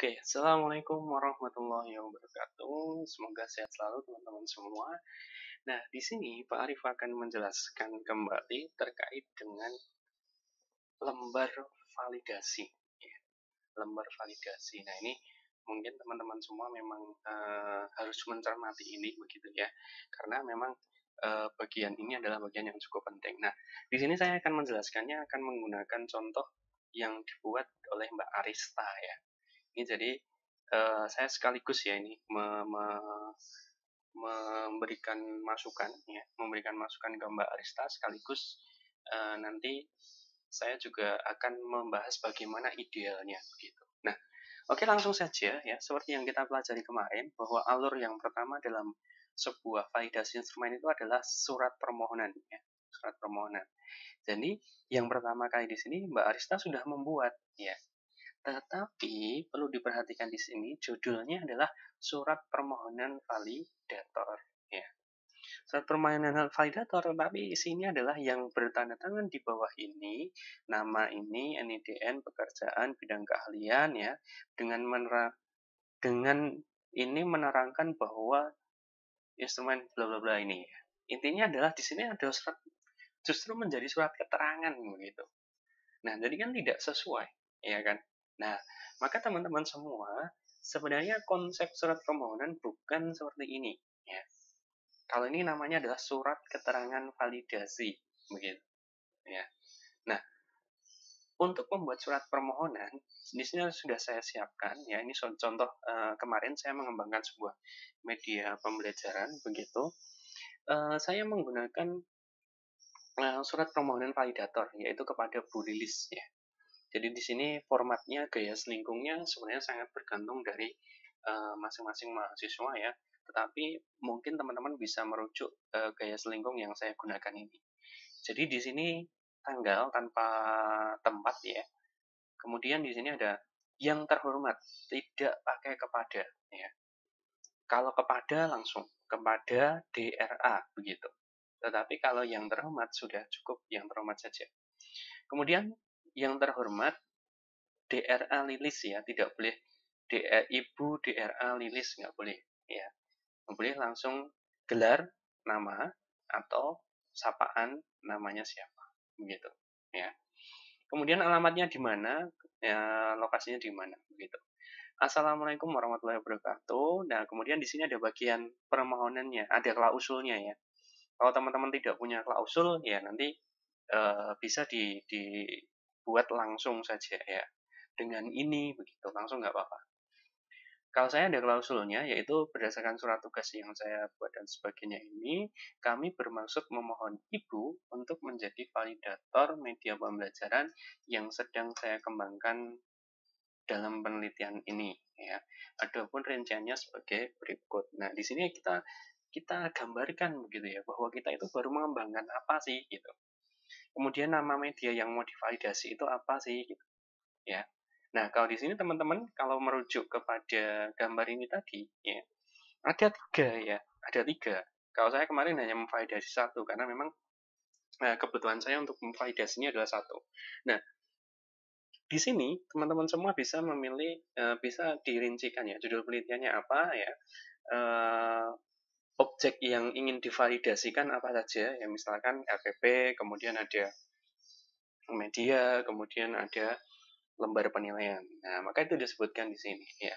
Oke, Assalamualaikum warahmatullahi wabarakatuh. Semoga sehat selalu teman-teman semua. Nah, di sini Pak Arif akan menjelaskan kembali terkait dengan lembar validasi. Ya, lembar validasi. Nah, ini mungkin teman-teman semua memang harus mencermati ini begitu ya, karena memang bagian ini adalah bagian yang cukup penting. Nah, di sini saya akan menjelaskannya akan menggunakan contoh yang dibuat oleh Mbak Arista ya. Ini jadi saya sekaligus ya ini memberikan masukan ya, memberikan masukan ke Mbak Arista sekaligus nanti saya juga akan membahas bagaimana idealnya begitu. Nah, oke langsung saja ya, seperti yang kita pelajari kemarin bahwa alur yang pertama dalam sebuah validasi instrumen itu adalah surat permohonan ya, surat permohonan. Jadi yang pertama kali di sini Mbak Arista sudah membuat ya. Tetapi perlu diperhatikan di sini judulnya adalah surat permohonan validator ya. Surat permohonan validator, tetapi isinya adalah yang bertanda tangan di bawah ini, nama ini, NIDN, pekerjaan, bidang keahlian ya, dengan ini menerangkan bahwa instrumen bla bla bla ini ya. Intinya adalah di sini ada surat justru menjadi surat keterangan begitu. Nah, jadi kan tidak sesuai, ya kan? Nah, maka teman-teman semua, sebenarnya konsep surat permohonan bukan seperti ini, ya. Kalau ini namanya adalah surat keterangan validasi, begitu, ya. Nah, untuk membuat surat permohonan, di sini sudah saya siapkan, ya. Ini contoh kemarin saya mengembangkan sebuah media pembelajaran, begitu. Saya menggunakan surat permohonan validator, yaitu kepada Bu Lilis, ya. Jadi di sini formatnya gaya selingkungnya sebenarnya sangat bergantung dari masing-masing mahasiswa ya. Tetapi mungkin teman-teman bisa merujuk gaya selingkung yang saya gunakan ini. Jadi di sini tanggal tanpa tempat ya. Kemudian di sini ada yang terhormat, tidak pakai kepada ya. Kalau kepada langsung kepada DRA begitu. Tetapi kalau yang terhormat sudah cukup yang terhormat saja. Kemudian yang terhormat DRA Lilis ya, tidak boleh Ibu DRA Lilis, nggak boleh ya, nggak boleh langsung gelar nama atau sapaan namanya siapa begitu ya. Kemudian alamatnya di mana, ya, lokasinya di mana begitu. Assalamualaikum warahmatullahi wabarakatuh. Nah, kemudian di sini ada bagian permohonannya, ada klausulnya ya. Kalau teman-teman tidak punya klausul ya nanti bisa dibuat langsung saja ya. Dengan ini begitu langsung nggak apa-apa. Kalau saya ada klausulnya, yaitu berdasarkan surat tugas yang saya buat dan sebagainya ini, kami bermaksud memohon Ibu untuk menjadi validator media pembelajaran yang sedang saya kembangkan dalam penelitian ini. Ya, adapun rinciannya sebagai berikut. Nah, di sini kita gambarkan begitu ya, bahwa kita itu baru mengembangkan apa sih gitu. Kemudian nama media yang mau divalidasi itu apa sih gitu. Ya. Nah, kalau di sini teman-teman kalau merujuk kepada gambar ini tadi, ya, ada tiga ya, ada tiga. Kalau saya kemarin hanya memvalidasi satu karena memang kebutuhan saya untuk memvalidasinya adalah satu. Nah, di sini teman-teman semua bisa memilih, bisa dirincikan ya, judul penelitiannya apa ya, objek yang ingin divalidasikan apa saja, ya misalkan RPP, kemudian ada media, kemudian ada lembar penilaian. Nah, maka itu disebutkan di sini ya.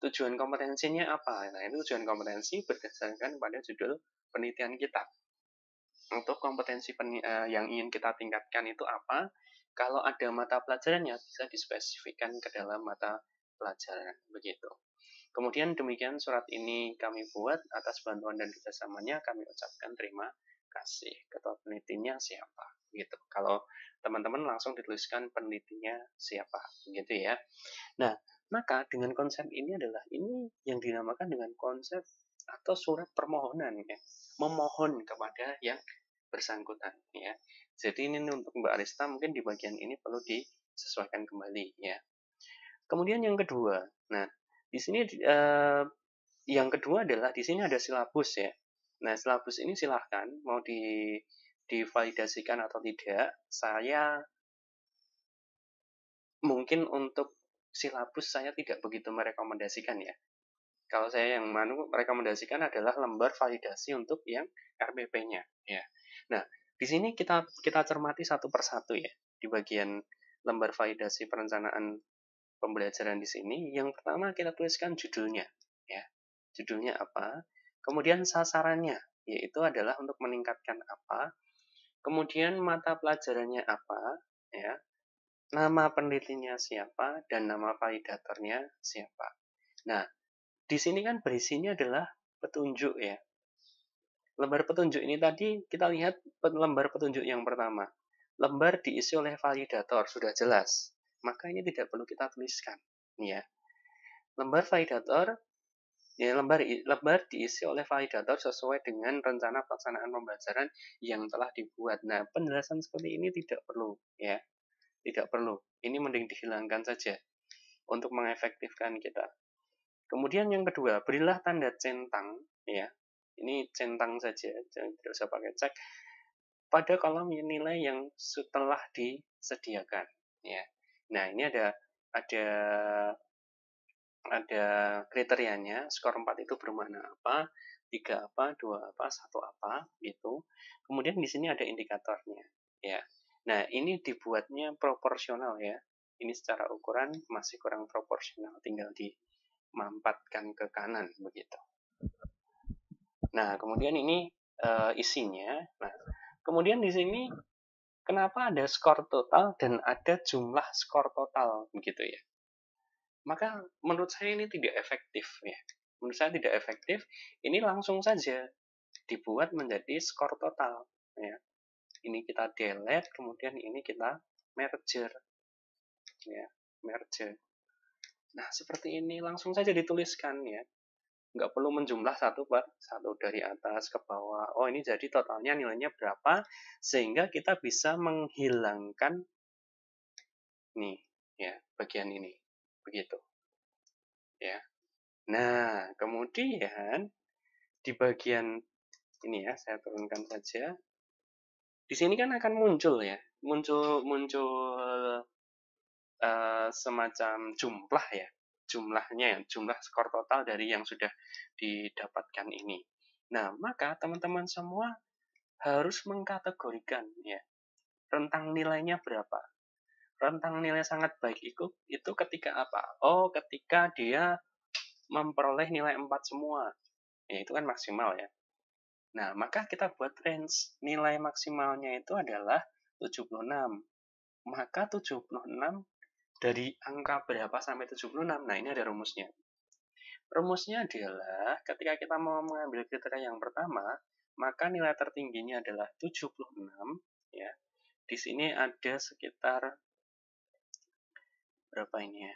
Tujuan kompetensinya apa? Nah, itu tujuan kompetensi berdasarkan pada judul penelitian kita. Untuk kompetensi yang ingin kita tingkatkan itu apa? Kalau ada mata pelajarannya bisa dispesifikkan ke dalam mata pelajaran begitu. Kemudian demikian surat ini kami buat atas bantuan dan kerjasamanya kami ucapkan terima kasih. Ketua penelitinya siapa? Gitu. Kalau teman-teman langsung dituliskan penelitinya siapa, gitu ya. Nah, maka dengan konsep ini adalah ini yang dinamakan dengan konsep atau surat permohonan ya, memohon kepada yang bersangkutan ya. Jadi ini untuk Mbak Arista mungkin di bagian ini perlu disesuaikan kembali ya. Kemudian yang kedua, nah di sini yang kedua adalah di sini ada silabus ya. Nah silabus ini silahkan mau divalidasikan atau tidak. Saya mungkin untuk silabus saya tidak begitu merekomendasikan ya. Kalau saya yang merekomendasikan adalah lembar validasi untuk yang RPP-nya ya. Nah, di sini kita cermati satu persatu ya. Di bagian lembar validasi perencanaan pembelajaran di sini, yang pertama kita tuliskan judulnya ya. Judulnya apa? Kemudian sasarannya, yaitu adalah untuk meningkatkan apa? Kemudian mata pelajarannya apa? Ya. Nama penelitinya siapa dan nama validatornya siapa. Nah, di sini kan berisinya adalah petunjuk ya. Lembar petunjuk ini tadi kita lihat lembar petunjuk yang pertama. Lembar diisi oleh validator, sudah jelas. Maka ini tidak perlu kita tuliskan. Ya. Lembar validator, ya lembar diisi oleh validator sesuai dengan rencana pelaksanaan pembelajaran yang telah dibuat. Nah, penjelasan seperti ini tidak perlu ya. Tidak perlu. Ini mending dihilangkan saja untuk mengefektifkan kita. Kemudian yang kedua, berilah tanda centang ya. Ini centang saja, tidak usah pakai cek pada kolom nilai yang setelah disediakan ya. Nah, ini ada kriterianya, skor 4 itu bermakna apa, 3 apa, 2 apa, 1 apa gitu. Kemudian di sini ada indikatornya ya. Nah, ini dibuatnya proporsional ya. Ini secara ukuran masih kurang proporsional, tinggal dimampatkan ke kanan begitu. Nah, kemudian ini isinya. Nah, kemudian di sini kenapa ada skor total dan ada jumlah skor total begitu ya? Maka menurut saya ini tidak efektif ya. Menurut saya tidak efektif. Ini langsung saja dibuat menjadi skor total ya. Ini kita delete, kemudian ini kita merger ya, merger. Nah, seperti ini langsung saja dituliskan ya. Nggak perlu menjumlah satu per satu dari atas ke bawah. Oh, ini jadi totalnya nilainya berapa, sehingga kita bisa menghilangkan nih ya bagian ini begitu ya. Nah, kemudian di bagian ini ya, saya turunkan saja. Di sini kan akan muncul ya, muncul semacam jumlah ya, jumlah skor total dari yang sudah didapatkan ini. Nah, maka teman-teman semua harus mengkategorikan ya, rentang nilainya berapa. Rentang nilai sangat baik itu ketika apa? Oh, ketika dia memperoleh nilai 4 semua. Ya, itu kan maksimal ya. Nah, maka kita buat range. Nilai maksimalnya itu adalah 76. Maka 76 dari angka berapa sampai 76? Nah, ini ada rumusnya. Rumusnya adalah ketika kita mau mengambil kriteria yang pertama, maka nilai tertingginya adalah 76 ya. Di sini ada sekitar berapa ini ya?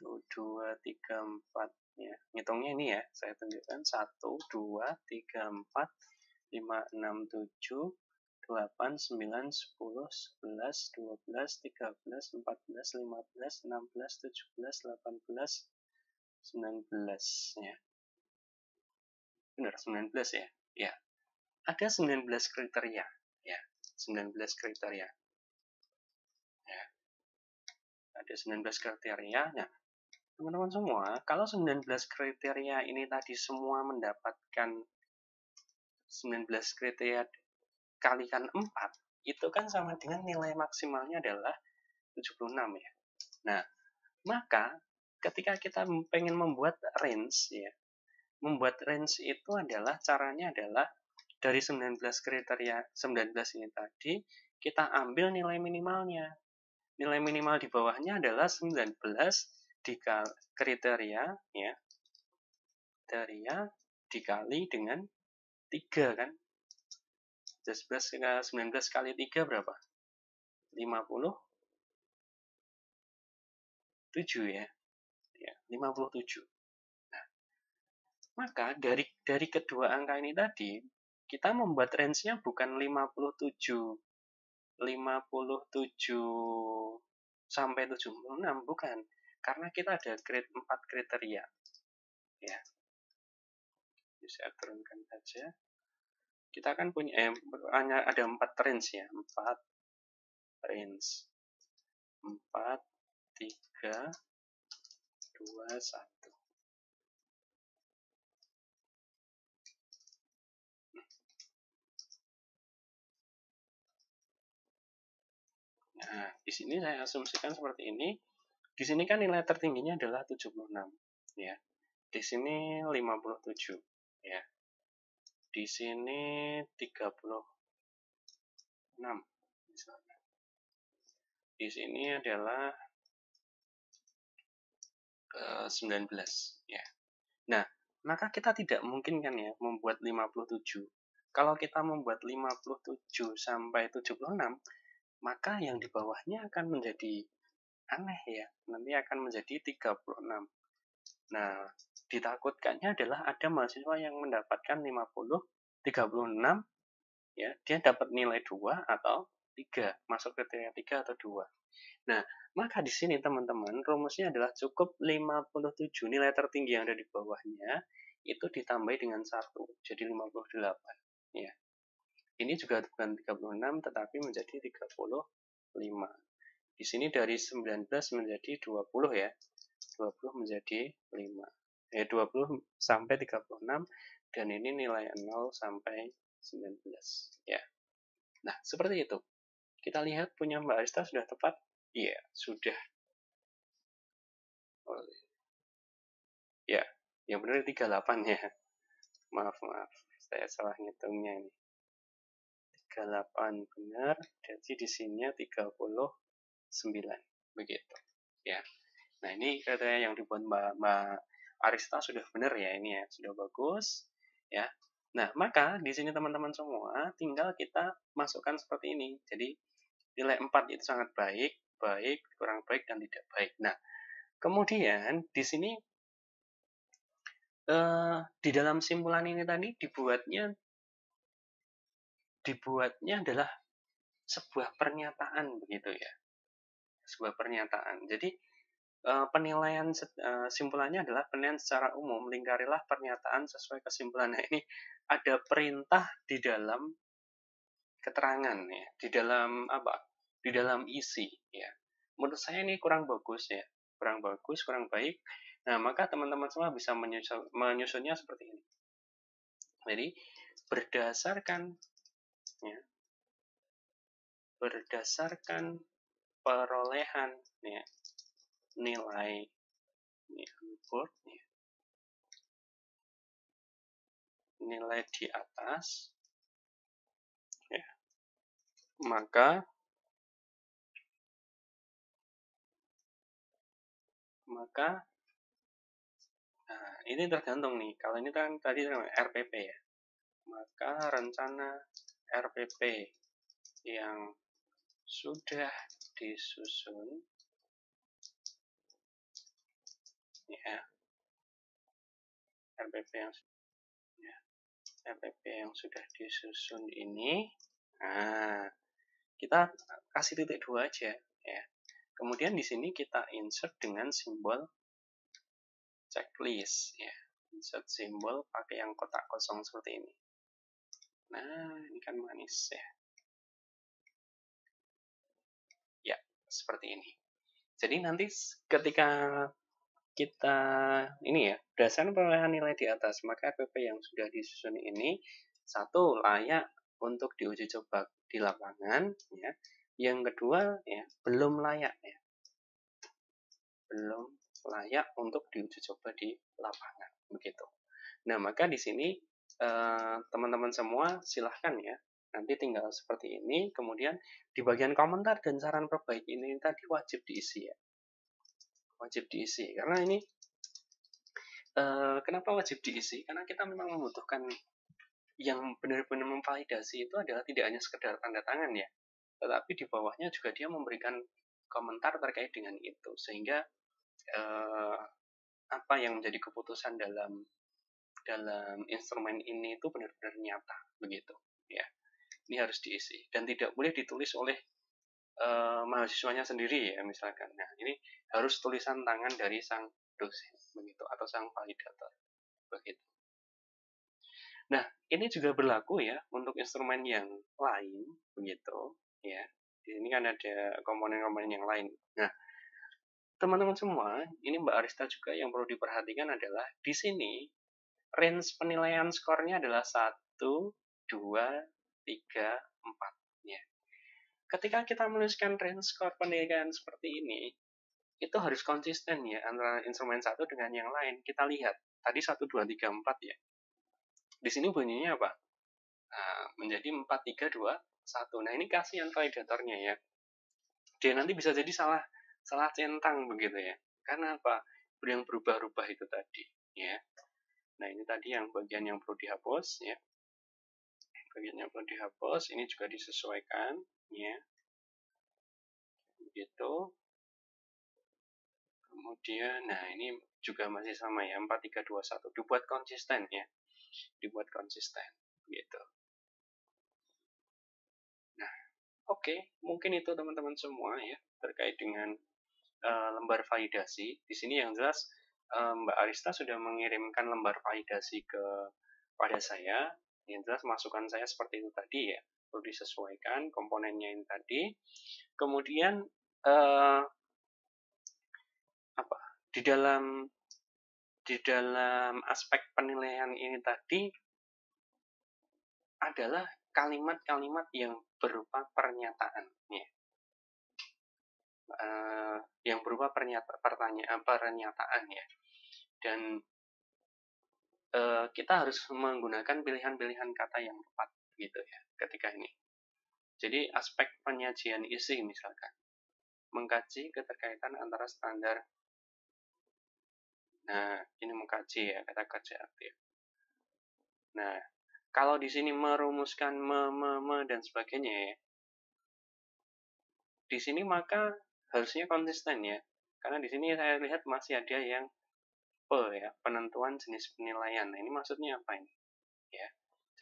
1 2 3 4 ya. Ngitungnya ini ya, saya tunjukkan 1 2 3 4 5 6 7 8 9 10 11 12 13 14 15 16 17 18 19 ya. Benar 19 ya. Ya. Ada 19 kriteria ya. 19 kriteria. Ya. Ada 19 kriteria. Nah, teman-teman semua, kalau 19 kriteria ini tadi semua mendapatkan 19 kriteria kalikan 4, itu kan sama dengan nilai maksimalnya adalah 76 ya. Nah, maka ketika kita pengen membuat range ya, membuat range itu adalah caranya adalah dari 19 kriteria 19 ini tadi kita ambil nilai minimalnya. Nilai minimal di bawahnya adalah 19 dikali kriteria ya. Kriteria dikali dengan 3 kan. 19 kali 3 berapa? 57 ya. Ya, 57. Nah, maka dari kedua angka ini tadi kita membuat range-nya bukan 57 sampai 76, bukan. Karena kita ada 4 kriteria. Ya. Bisa turunkan saja. Kita kan punya ada 4 range ya, 4 range. 4 3, 2, 1. Nah, di sini saya asumsikan seperti ini. Di sini kan nilai tertingginya adalah 76, ya. Di sini 57, ya. Di sini 36 misalnya. Di sini adalah 19, ya. Nah, maka kita tidak mungkin kan ya membuat 57. Kalau kita membuat 57 sampai 76, maka yang di bawahnya akan menjadi aneh ya. Nanti akan menjadi 36. Nah, ditakutkannya adalah ada mahasiswa yang mendapatkan 50, 36, ya, dia dapat nilai 2 atau 3, masuk kriteria 3 atau 2. Nah, maka di sini teman-teman, rumusnya adalah cukup 57, nilai tertinggi yang ada di bawahnya, itu ditambah dengan 1, jadi 58. Ya. Ini juga bukan 36, tetapi menjadi 35. Di sini dari 19 menjadi 20 ya. 20 menjadi 5. 20 sampai 36, dan ini nilai 0 sampai 19. Ya. Nah, seperti itu. Kita lihat punya Mbak Arista sudah tepat? Iya, sudah. Oh, ya, yang benar 38 ya. Maaf, saya salah ngitungnya ini. 38 benar, jadi di sini 39. Begitu. Ya. Nah, ini kriteria yang dibuat Mbak Arista sudah benar ya, ini ya, sudah bagus. Ya. Nah, maka di sini teman-teman semua tinggal kita masukkan seperti ini. Jadi nilai 4 itu sangat baik, baik, kurang baik, dan tidak baik. Nah, kemudian di sini di dalam simpulan ini tadi dibuatnya adalah sebuah pernyataan begitu ya, sebuah pernyataan. Jadi penilaian simpulannya adalah penilaian secara umum, lingkarilah pernyataan sesuai kesimpulan. Nah, ini ada perintah di dalam keterangan ya, di dalam apa? Di dalam isi ya. Menurut saya ini kurang bagus ya, kurang bagus, kurang baik. Nah, maka teman-teman semua bisa menyusunnya seperti ini. Jadi berdasarkan ya, berdasarkan perolehan ya, nilai nilai di atas ya, maka nah, ini tergantung nih. Kalau ini kan tadi RPP ya, maka rencana RPP yang sudah disusun ya, RPP yang ya, RPP yang sudah disusun ini, nah kita kasih titik 2 aja ya. Kemudian di sini kita insert dengan simbol checklist ya, insert simbol pakai yang kotak kosong seperti ini. Nah, ini kan manis ya. Ya, seperti ini. Jadi nanti ketika kita ini ya, berdasarkan perolehan nilai di atas, maka RPP yang sudah disusun ini satu layak untuk diuji coba di lapangan ya. Yang kedua ya, belum layak ya. Belum layak untuk diuji coba di lapangan begitu. Nah, maka di sini teman-teman semua silahkan ya, nanti tinggal seperti ini, kemudian di bagian komentar dan saran perbaiki ini tadi wajib diisi ya, wajib diisi, karena ini kenapa wajib diisi, karena kita memang membutuhkan yang benar-benar memvalidasi itu adalah tidak hanya sekedar tanda tangan ya, tetapi di bawahnya juga dia memberikan komentar terkait dengan itu, sehingga apa yang menjadi keputusan dalam instrumen ini itu benar-benar nyata begitu ya. Ini harus diisi dan tidak boleh ditulis oleh mahasiswanya sendiri ya misalkan. Nah, ini harus tulisan tangan dari sang dosen begitu atau sang validator begitu. Nah, ini juga berlaku ya untuk instrumen yang lain begitu ya. Di sini kan ada komponen-komponen yang lain. Nah, teman-teman semua, ini Mbak Arista juga yang perlu diperhatikan adalah di sini range penilaian skornya adalah 1, 2, 3, 4. Ya. Ketika kita menuliskan range skor penilaian seperti ini, itu harus konsisten ya antara instrumen satu dengan yang lain. Kita lihat, tadi 1, 2, 3, 4 ya. Di sini bunyinya apa? Nah, menjadi 4, 3, 2, 1. Nah, ini kasihan validatornya ya. Dia nanti bisa jadi salah centang begitu ya. Karena apa? Yang berubah-ubah itu tadi ya. Nah, ini tadi yang bagian yang perlu dihapus ya. Bagian yang perlu dihapus, ini juga disesuaikan ya. Begitu. Kemudian, nah ini juga masih sama ya, 4, 3, 2, 1. Dibuat konsisten ya. Dibuat konsisten gitu. Nah, oke, mungkin itu teman-teman semua ya terkait dengan lembar validasi. Di sini yang jelas Mbak Arista sudah mengirimkan lembar validasi kepada saya. Yang jelas masukan saya seperti itu tadi ya, perlu disesuaikan komponennya ini tadi. Kemudian apa? Di dalam aspek penilaian ini tadi adalah kalimat-kalimat yang berupa pernyataan ya. Yang berupa pernyataan ya. Dan kita harus menggunakan pilihan-pilihan kata yang tepat gitu ya ketika ini. Jadi aspek penyajian isi misalkan mengkaji keterkaitan antara standar. Nah, ini mengkaji ya kata kerja aktif. Nah, kalau di sini merumuskan dan sebagainya ya. Di sini maka harusnya konsisten ya. Karena di sini saya lihat masih ada yang ya, penentuan jenis penilaian. Nah, ini maksudnya apa ini? Ya.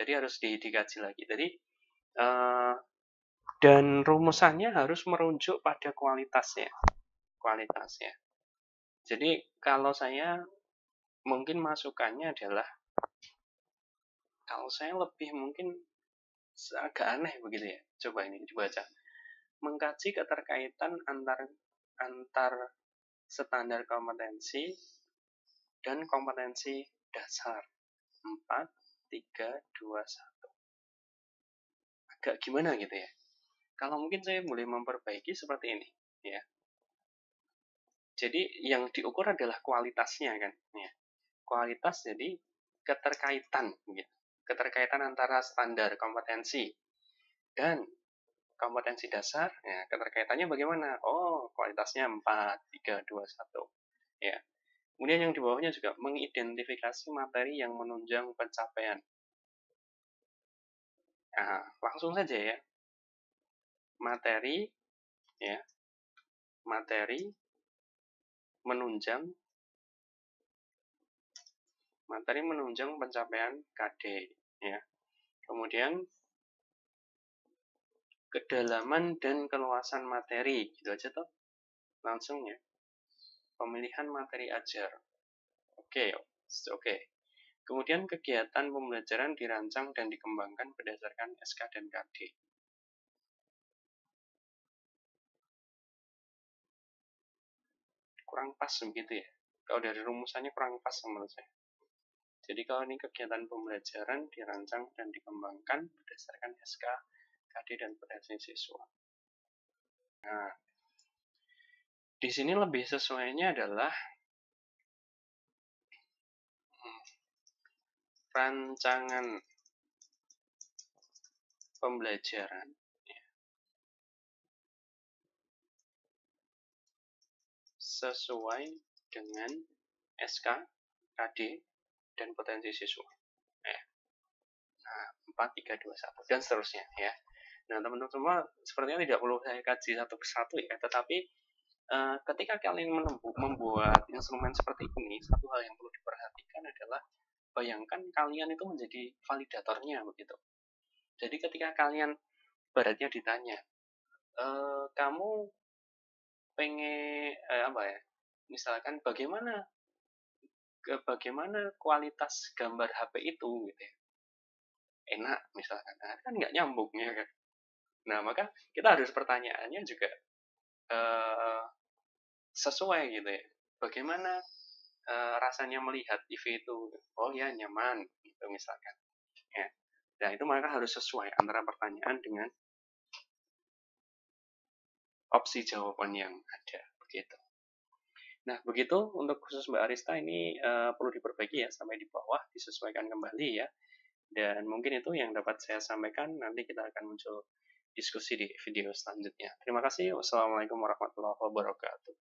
Jadi harus dikaji lagi. Jadi dan rumusannya harus merujuk pada kualitasnya. Kualitasnya. Jadi kalau saya mungkin masukannya adalah kalau saya lebih mungkin agak aneh begitu ya. Coba ini dibaca. Mengkaji keterkaitan antar standar kompetensi dan kompetensi dasar 4, 3, 2, 1. Agak gimana gitu ya. Kalau mungkin saya boleh memperbaiki seperti ini ya. Jadi yang diukur adalah kualitasnya kan ya. Kualitas jadi keterkaitan gitu. Keterkaitan antara standar kompetensi dan kompetensi dasar ya, keterkaitannya bagaimana? Oh, kualitasnya 4, 3, 2, 1 ya. Kemudian yang di bawahnya juga mengidentifikasi materi yang menunjang pencapaian. Nah, langsung saja ya. Materi ya. Materi menunjang pencapaian KD ya. Kemudian kedalaman dan keluasan materi gitu aja toh. Langsung ya. Pemilihan materi ajar. Oke. Kemudian kegiatan pembelajaran dirancang dan dikembangkan berdasarkan SK dan KD. Kurang pas begitu ya. Kalau dari rumusannya kurang pas menurut saya. Jadi kalau ini kegiatan pembelajaran dirancang dan dikembangkan berdasarkan SK, KD, dan potensi siswa. Nah, di sini lebih sesuainya adalah rancangan pembelajaran sesuai dengan SK, KD, dan potensi siswa. Nah, 4, 3, 2, 1, dan seterusnya ya. Nah, teman-teman semua sepertinya tidak perlu saya kaji satu persatu ya, tetapi ketika kalian membuat instrumen seperti ini, satu hal yang perlu diperhatikan adalah bayangkan kalian itu menjadi validatornya begitu. Jadi ketika kalian baratnya ditanya, kamu pengen apa ya? Misalkan bagaimana kualitas gambar HP itu gitu ya. Enak misalkan. Nah, kan nggak nyambung ya kan. Nah, maka kita harus pertanyaannya juga sesuai gitu ya. Bagaimana rasanya melihat TV itu? Oh ya nyaman gitu misalkan. Ya. Nah itu maka harus sesuai antara pertanyaan dengan opsi jawaban yang ada begitu. Nah begitu untuk khusus Mbak Arista ini perlu diperbaiki ya sampai di bawah disesuaikan kembali ya. Dan mungkin itu yang dapat saya sampaikan. Nanti kita akan muncul diskusi di video selanjutnya. Terima kasih. Wassalamualaikum warahmatullahi wabarakatuh.